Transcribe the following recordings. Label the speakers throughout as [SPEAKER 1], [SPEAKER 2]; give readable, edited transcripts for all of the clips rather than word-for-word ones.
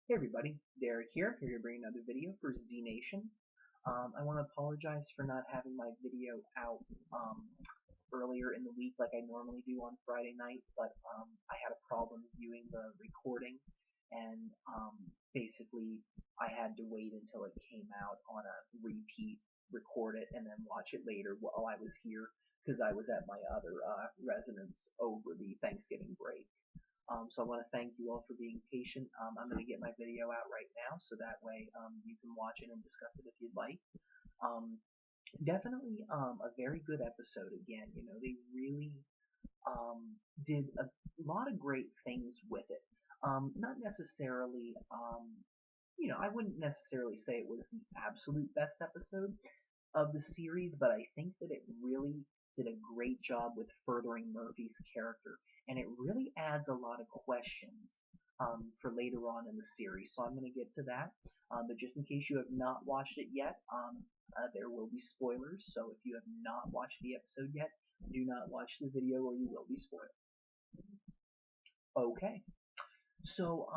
[SPEAKER 1] Hey everybody, Derek here to bring another video for Z Nation. I want to apologize for not having my video out earlier in the week like I normally do on Friday night, but I had a problem viewing the recording, and basically I had to wait until it came out on a repeat, record it, and then watch it later while I was here because I was at my other residence over the Thanksgiving break. So I want to thank you all for being patient. I'm going to get my video out right now so that way you can watch it and discuss it if you'd like. Um, Definitely a very good episode again. You know, they really did a lot of great things with it. Not necessarily, I wouldn't necessarily say it was the absolute best episode of the series, but I think that it really did a great job with furthering Murphy's character, and it really adds a lot of questions for later on in the series. So I'm going to get to that, but just in case you have not watched it yet, there will be spoilers. So if you have not watched the episode yet, do not watch the video or you will be spoiled. Okay. So,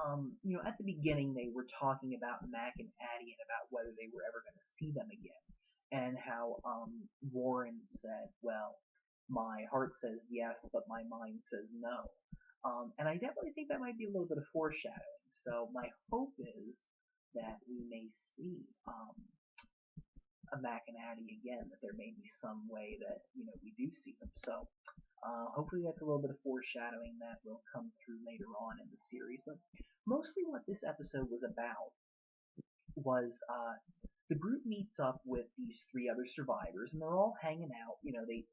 [SPEAKER 1] at the beginning, they were talking about Mac and Addie and about whether they were ever going to see them again, and how Warren said, "Well, my heart says yes, but my mind says no." And I definitely think that might be a little bit of foreshadowing. So my hope is that we may see a Mac and Addie again, that there may be some way that we do see them. So hopefully that's a little bit of foreshadowing that will come through later on in the series. But mostly what this episode was about was the group meets up with these three other survivors, and they're all hanging out. They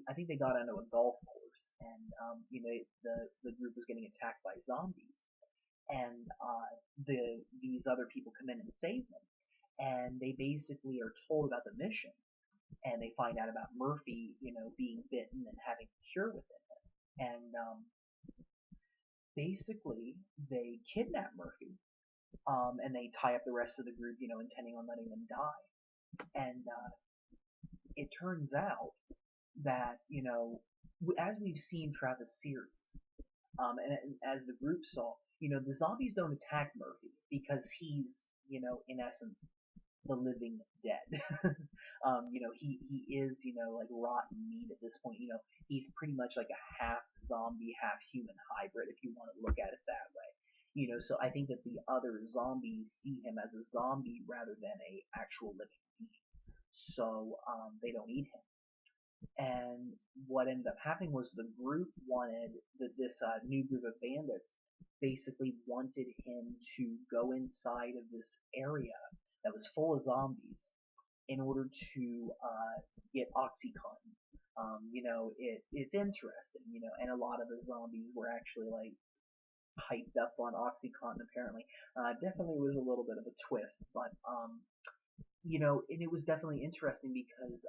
[SPEAKER 1] I think they got onto a golf course, and the group was getting attacked by zombies, and these other people come in and save them, and they basically are told about the mission, and they find out about Murphy, being bitten and having a cure within him. And basically, they kidnap Murphy, and they tie up the rest of the group, intending on letting them die. And it turns out that, as we've seen throughout the series, and as the group saw, the zombies don't attack Murphy because he's, in essence, the living dead. He is, like rotten meat at this point. He's pretty much like a half zombie, half human hybrid, if you want to look at it that way. So I think that the other zombies see him as a zombie rather than a actual living being. So they don't eat him. And what ended up happening was the group wanted this new group of bandits basically wanted him to go inside of this area that was full of zombies in order to get OxyContin. It's interesting, and a lot of the zombies were actually like hyped up on OxyContin apparently. Definitely was a little bit of a twist, but and it was definitely interesting because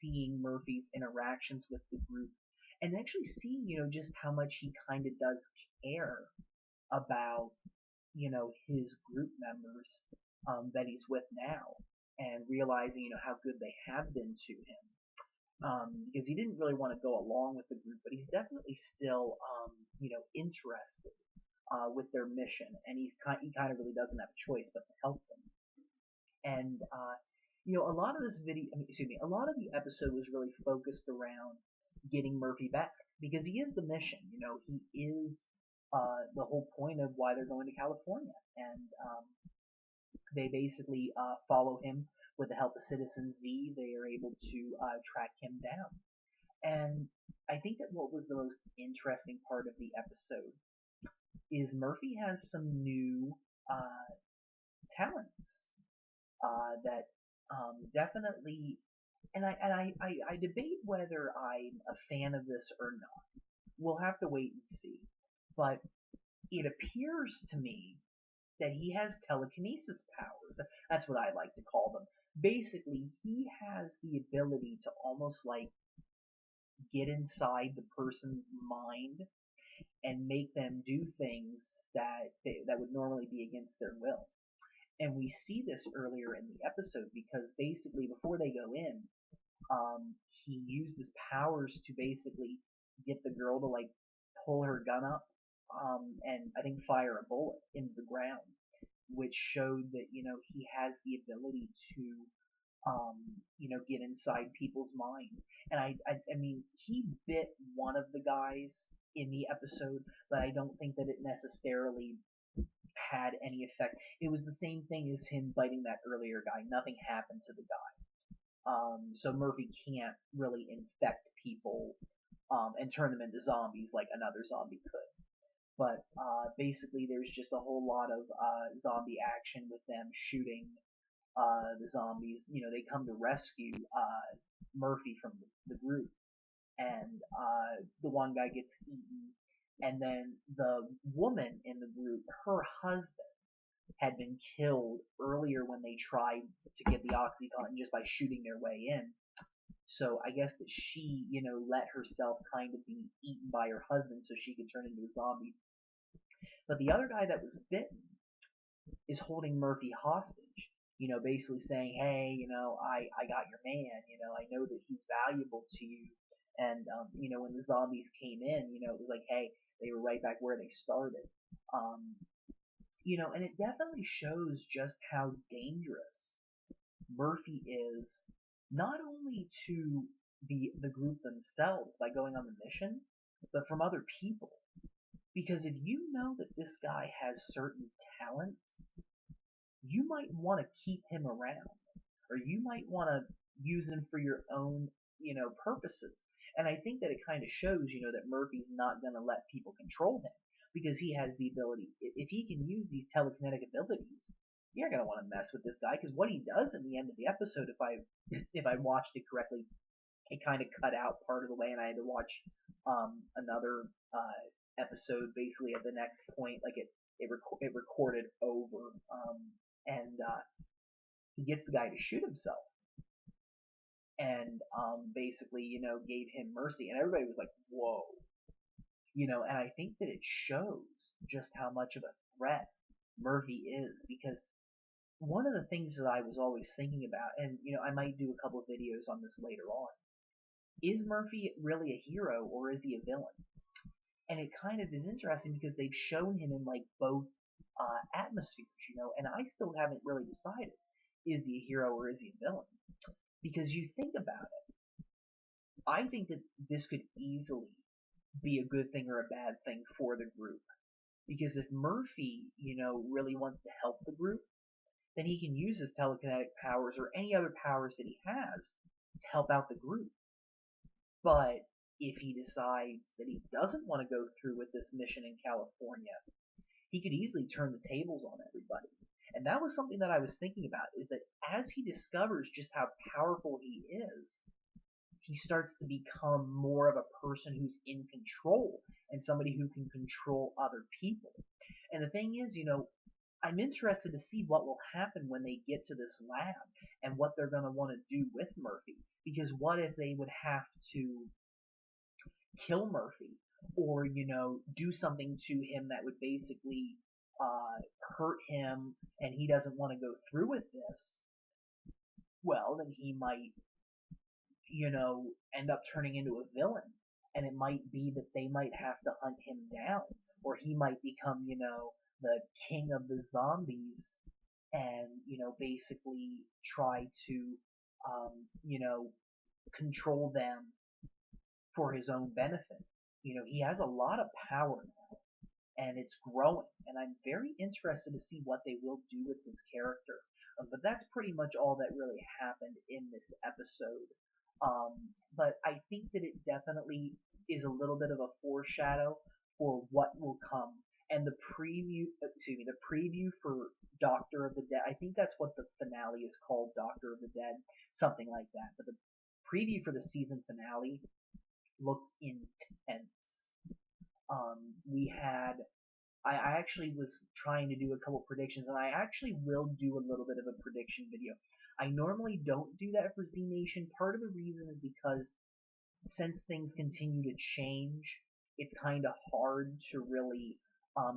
[SPEAKER 1] seeing Murphy's interactions with the group and actually seeing just how much he kind of does care about his group members that he's with now, and realizing how good they have been to him, because he didn't really want to go along with the group, but he's definitely still interested with their mission, and he kind of really doesn't have a choice but to help them. And a lot of this video, excuse me, a lot of the episode was really focused around getting Murphy back because he is the mission. He is the whole point of why they're going to California, and they basically follow him with the help of Citizen Z. They are able to track him down, and I think that what was the most interesting part of the episode is Murphy has some new talents that definitely, and I debate whether I'm a fan of this or not. We'll have to wait and see. But it appears to me that he has telekinesis powers. That's what I like to call them. Basically, he has the ability to almost like get inside the person's mind and make them do things that would normally be against their will. And we see this earlier in the episode because basically before they go in, he used his powers to basically get the girl to like pull her gun up and I think fire a bullet into the ground, which showed that, he has the ability to, get inside people's minds. And I mean, he bit one of the guys in the episode, but I don't think that it necessarily had any effect. It was the same thing as him biting that earlier guy. Nothing happened to the guy. So Murphy can't really infect people, and turn them into zombies like another zombie could. But basically, there's just a whole lot of zombie action with them shooting the zombies. They come to rescue Murphy from the group, and the one guy gets eaten, and then the woman in the group, her husband had been killed earlier when they tried to get the OxyContin just by shooting their way in. So I guess that she, let herself kind of be eaten by her husband so she could turn into a zombie. But the other guy that was bitten is holding Murphy hostage. Basically saying, hey, I got your man. I know that he's valuable to you. And when the zombies came in, it was like, hey, they were right back where they started. And it definitely shows just how dangerous Murphy is, not only to the group themselves by going on the mission, but from other people. Because if you know that this guy has certain talents, you might want to keep him around, or you might want to use him for your own, purposes. And I think that it kind of shows, that Murphy's not going to let people control him, because he has the ability. If he can use these telekinetic abilities, you're going to want to mess with this guy, because what he does in the end of the episode, if I watched it correctly, it kind of cut out part of the way, and I had to watch another episode basically at the next point. Like it recorded over, and he gets the guy to shoot himself, and basically gave him mercy, and everybody was like, whoa. And I think that it shows just how much of a threat Murphy is, because one of the things that I was always thinking about, and I might do a couple of videos on this later on, is Murphy really a hero or is he a villain? And it kind of is interesting because they've shown him in like both atmospheres, and I still haven't really decided, is he a hero or is he a villain? Because you think about it, I think that this could easily be a good thing or a bad thing for the group. Because if Murphy, really wants to help the group, then he can use his telekinetic powers or any other powers that he has to help out the group. But if he decides that he doesn't want to go through with this mission in California, he could easily turn the tables on everybody. And that was something that I was thinking about, is that as he discovers just how powerful he is, he starts to become more of a person who's in control and somebody who can control other people. And the thing is, I'm interested to see what will happen when they get to this lab and what they're going to want to do with Murphy. Because what if they would have to kill Murphy, or do something to him that would basically hurt him, and he doesn't want to go through with this? Well, then he might end up turning into a villain, and it might be that they might have to hunt him down, or he might become the king of the zombies, and basically try to control them for his own benefit. He has a lot of power now, and it's growing, and I'm very interested to see what they will do with his character. But that's pretty much all that really happened in this episode. But I think that it definitely is a little bit of a foreshadow for what will come. And the preview for Doctor of the Dead, I think that's what the finale is called, Doctor of the Dead, something like that. But the preview for the season finale looks intense. I actually was trying to do a couple predictions, and I actually will do a little bit of a prediction video. I normally don't do that for Z Nation. Part of the reason is because since things continue to change, it's kind of hard to really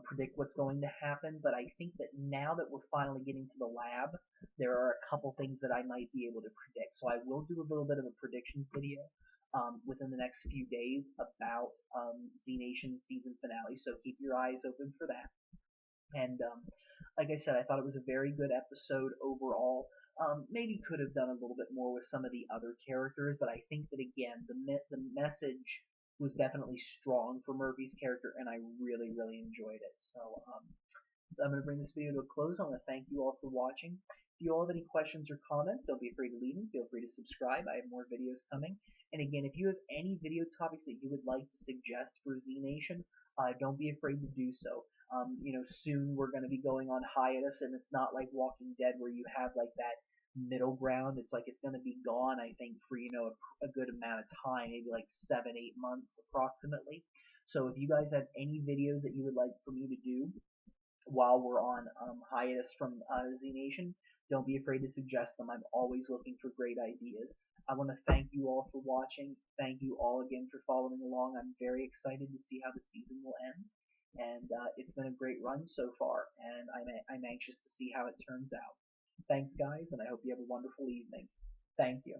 [SPEAKER 1] predict what's going to happen. But I think that now that we're finally getting to the lab, there are a couple things that I might be able to predict. So I will do a little bit of a predictions video. within the next few days about Z Nation season finale. So keep your eyes open for that. And like I said, I thought it was a very good episode overall. Maybe could have done a little bit more with some of the other characters, but I think that again, the message was definitely strong for Murphy's character, and I really, really enjoyed it. So I'm going to bring this video to a close. I want to thank you all for watching. If you all have any questions or comments, don't be afraid to leave them. Feel free to subscribe. I have more videos coming. And again, if you have any video topics that you would like to suggest for Z Nation, don't be afraid to do so. Soon we're going to be going on hiatus, and it's not like Walking Dead where you have like that middle ground. It's like it's going to be gone, I think, for a good amount of time, maybe like 7-8 months approximately. So if you guys have any videos that you would like for me to do while we're on hiatus from Z Nation, don't be afraid to suggest them. I'm always looking for great ideas. I want to thank you all for watching. Thank you all again for following along. I'm very excited to see how the season will end. And it's been a great run so far, and I'm anxious to see how it turns out. Thanks, guys, and I hope you have a wonderful evening. Thank you.